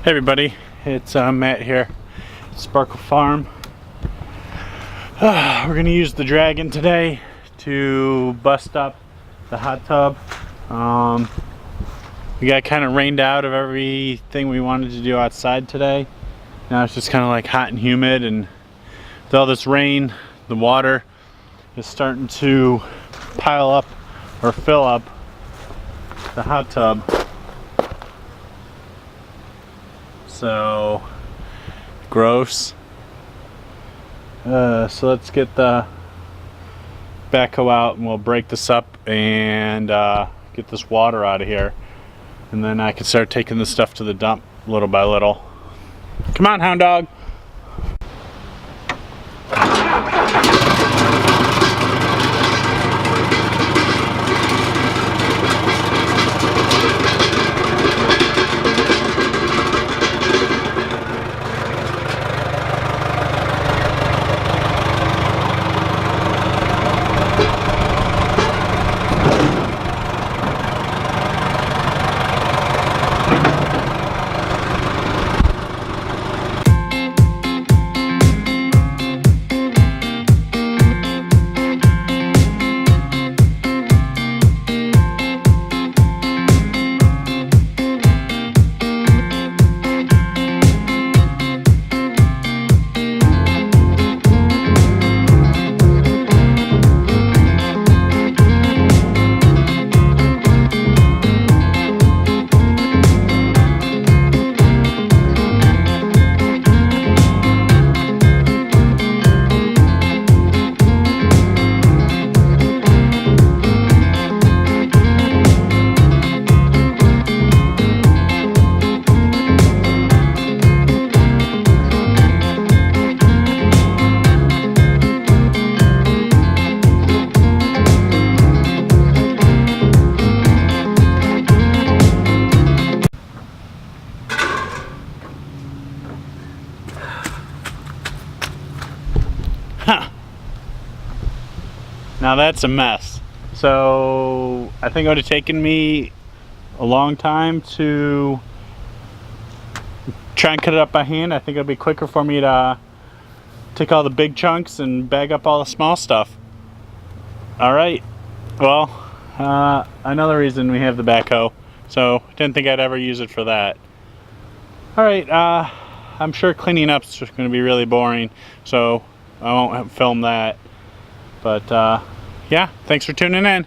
Hey everybody, it's Matt here at Sparkle Farm. We're going to use the Dragon today to bust up the hot tub. We got kind of rained out of everything we wanted to do outside today. Now it's just kind of like hot and humid, and with all this rain, the water is starting to pile up or fill up the hot tub. So gross. So let's get the backhoe out and we'll break this up and get this water out of here, and then I can start taking this stuff to the dump little by little. Come on, hound dog. Now that's a mess. So I think it would have taken me a long time to try and cut it up by hand. I think it'll be quicker for me to take all the big chunks and bag up all the small stuff. All right, well, another reason we have the backhoe. So didn't think I'd ever use it for that. All right, I'm sure cleaning up's just gonna be really boring, so I won't film that. But yeah, thanks for tuning in.